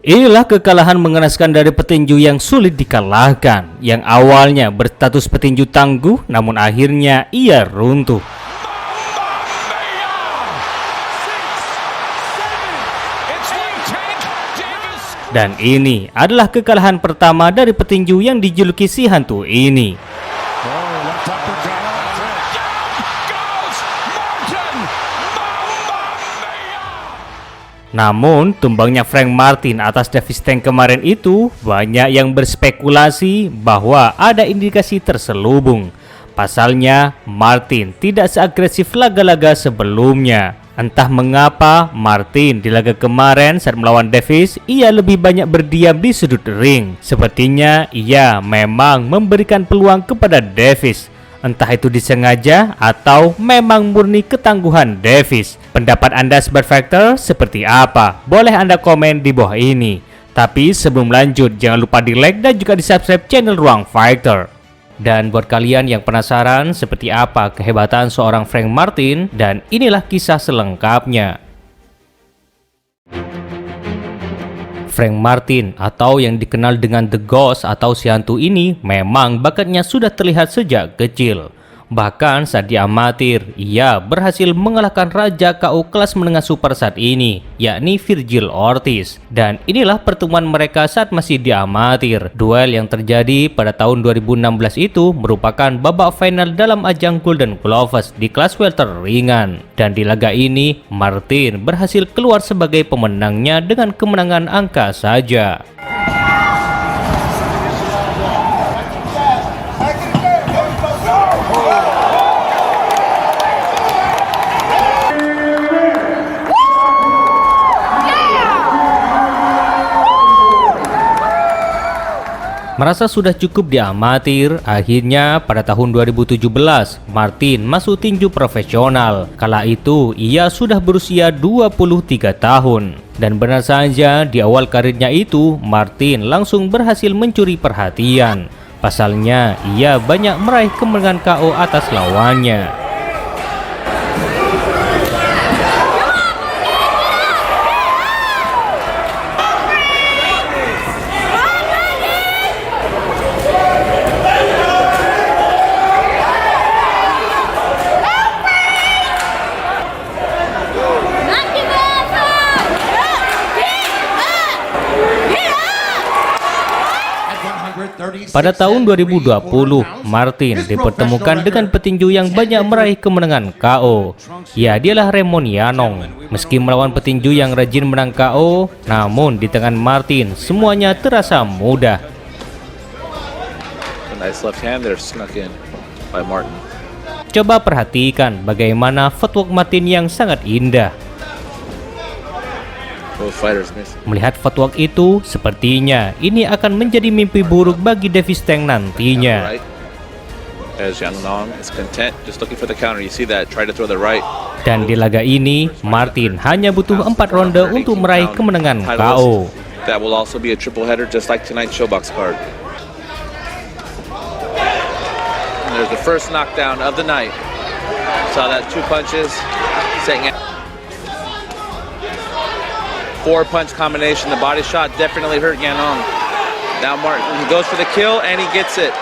Inilah kekalahan mengenaskan dari petinju yang sulit dikalahkan, yang awalnya berstatus petinju tangguh, namun akhirnya ia runtuh. Dan ini adalah kekalahan pertama dari petinju yang dijuluki si hantu ini. Namun, tumbangnya Frank Martin atas Davis Tank kemarin itu, banyak yang berspekulasi bahwa ada indikasi terselubung. Pasalnya, Martin tidak seagresif laga-laga sebelumnya. Entah mengapa, Martin di laga kemarin saat melawan Davis, ia lebih banyak berdiam di sudut ring. Sepertinya ia memang memberikan peluang kepada Davis. Entah itu disengaja atau memang murni ketangguhan Davis. Pendapat Anda Sobat Fighter seperti apa? Boleh Anda komen di bawah ini. Tapi sebelum lanjut, jangan lupa di like dan juga di subscribe channel Ruang Fighter. Dan buat kalian yang penasaran seperti apa kehebatan seorang Frank Martin, dan inilah kisah selengkapnya. Frank Martin atau yang dikenal dengan The Ghost atau si hantu ini memang bakatnya sudah terlihat sejak kecil. Bahkan saat diamatir, ia berhasil mengalahkan raja KO kelas menengah super saat ini, yakni Virgil Ortiz. Dan inilah pertemuan mereka saat masih diamatir. Duel yang terjadi pada tahun 2016 itu merupakan babak final dalam ajang Golden Gloves di kelas welter ringan. Dan di laga ini, Martin berhasil keluar sebagai pemenangnya dengan kemenangan angka saja. Merasa sudah cukup diamatir, akhirnya pada tahun 2017 Martin masuk tinju profesional. Kala itu ia sudah berusia 23 tahun. Dan benar saja di awal karirnya itu Martin langsung berhasil mencuri perhatian. Pasalnya ia banyak meraih kemenangan KO atas lawannya. Pada tahun 2020, Martin dipertemukan dengan petinju yang banyak meraih kemenangan KO. Ya, dialah Raymond Yanong. Meski melawan petinju yang rajin menang KO, namun di tangan Martin semuanya terasa mudah. Coba perhatikan bagaimana footwork Martin yang sangat indah. Melihat footwork itu, sepertinya ini akan menjadi mimpi buruk bagi Davis Tank nantinya. Dan di laga ini, Martin hanya butuh 4 ronde untuk meraih kemenangan KO. There's the first knockdown of the night. Saw that 2 punches. 4-punch combination. The body shot definitely hurt Yanong. Now Martin goes for the kill and he gets it.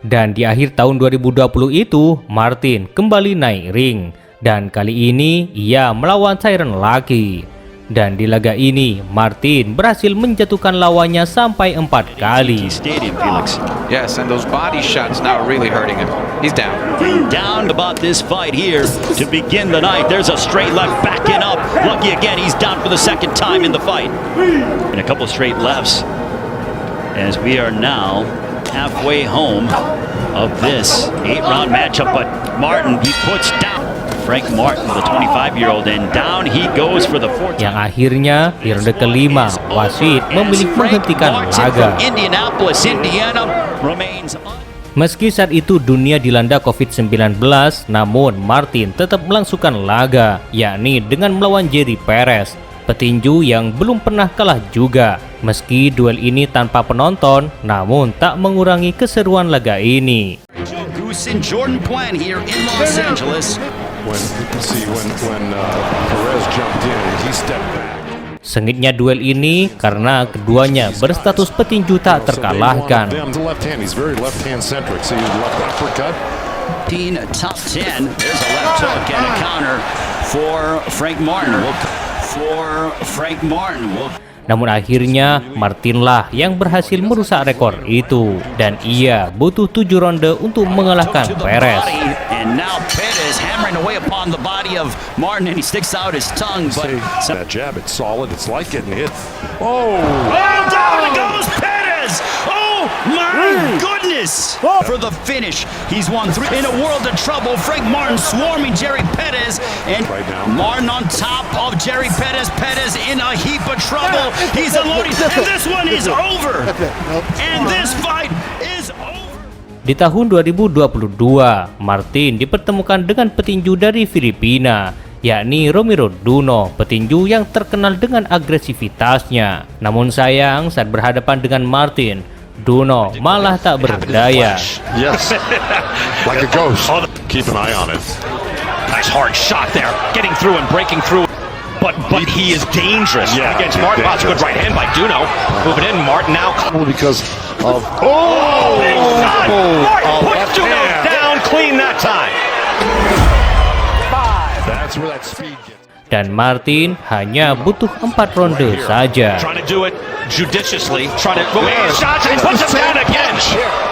Dan di akhir tahun 2020 itu, Martin kembali naik ring. Dan kali ini ia melawan Tyron Lucky. Dan di laga ini, Martin berhasil menjatuhkan lawannya sampai 4 kali. Yes, and those body shots now really hurting him. He's down. Down about this fight here to begin the night. There's a straight left backing up. Lucky again, he's down for the second time in the fight. And a couple straight lefts as we are now halfway home of this 8-round matchup. But Martin, he puts down Frank Martin, the 25-year-old, and down he goes for the 4th. Yang akhirnya di ronde kelima, wasit memilih menghentikan laga. Indianapolis, Indiana remains. Meski saat itu dunia dilanda COVID-19, namun Martin tetap melangsungkan laga, yakni dengan melawan Jerry Perez, petinju yang belum pernah kalah juga. Meski duel ini tanpa penonton, namun tak mengurangi keseruan laga ini. Moose and Jordan Plan here in Los Angeles. When Perez jumped in, he stepped back. Sengitnya duel ini karena keduanya berstatus petinju tak terkalahkan. He's very left-hand centric. See his left uppercut. Top 10. There's a left hook and a counter for Frank Martin. Namun akhirnya Martinlah yang berhasil merusak rekor itu dan ia butuh 7 ronde untuk mengalahkan Perez. And now Perez hammering away upon the body of Martin and he sticks out his tongue. But That jab, it's solid. It's like getting hit. Oh, down it goes Perez! Oh my goodness! For the finish, he's won 3 in a world of trouble. Frank Martin swarming Jerry Perez, and Right now. Martin on top of Jerry Perez. Perez in a heap of trouble. He's unloading, and this one is over. And this fight is over. Di tahun 2022, Martin dipertemukan dengan petinju dari Filipina, yakni Romero Duno, petinju yang terkenal dengan agresivitasnya. Namun sayang, saat berhadapan dengan Martin, Duno malah tak berdaya. yes, like a ghost. Keep an eye on it. Nice hard shot there, getting through and breaking through. But he is dangerous against Martin. That's a good right hand by Duno. Moving in, Martin now. Because of Big shot! Martin puts Duno down clean that time. that's where that speed gets. Dan Martin hanya butuh 4 ronde saja. Trying to do it judiciously. Trying to go in shots and he puts him down again.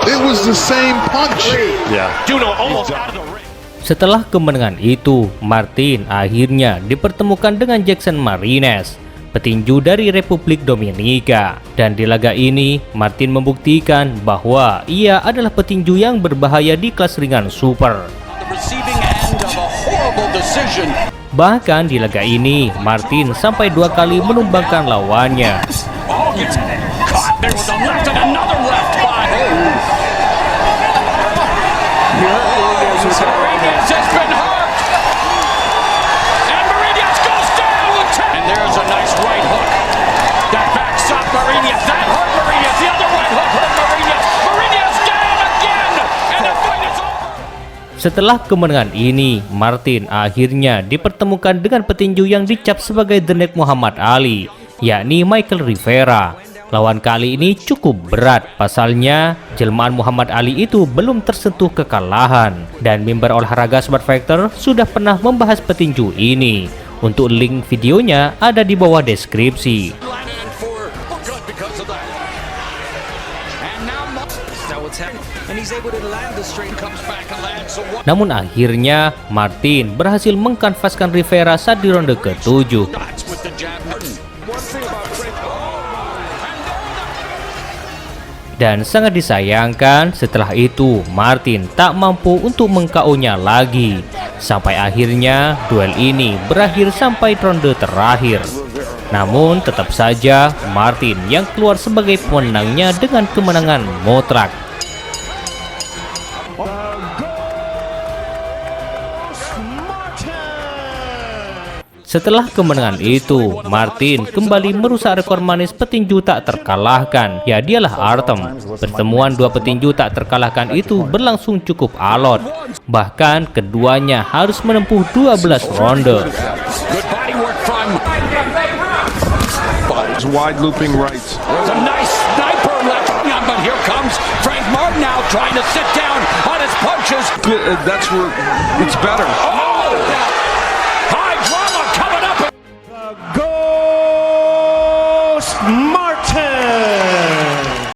It was the same punch. Yeah. Duno almost out of the ring. Setelah kemenangan itu, Martin akhirnya dipertemukan dengan Jackson Martinez, petinju dari Republik Dominika. Dan di laga ini, Martin membuktikan bahwa ia adalah petinju yang berbahaya di kelas ringan super. Bahkan di laga ini, Martin sampai 2 kali menumbangkan lawannya. Setelah kemenangan ini, Martin akhirnya dipertemukan dengan petinju yang dicap sebagai The Next Muhammad Ali, yakni Michael Rivera. Lawan kali ini cukup berat, pasalnya jelmaan Muhammad Ali itu belum tersentuh kekalahan. Dan member olahraga Smart Factor sudah pernah membahas petinju ini. Untuk link videonya ada di bawah deskripsi. Namun akhirnya Martin berhasil mengkanvaskan Rivera saat di ronde ke-7. Dan sangat disayangkan, setelah itu Martin tak mampu untuk meng-KO-nya lagi. Sampai akhirnya duel ini berakhir sampai ronde terakhir. Namun tetap saja Martin yang keluar sebagai pemenangnya dengan kemenangan mutlak. Setelah kemenangan itu, Martin kembali merusak rekor manis petinju tak terkalahkan. Ya, dialah Artem. Pertemuan dua petinju tak terkalahkan itu berlangsung cukup alot. Bahkan keduanya harus menempuh 12 ronde. Wide looping right. There's a nice sniper left, but here comes Frank Martin now trying to sit down on his punches. That's where it's better. Oh! High drama coming up. Ghost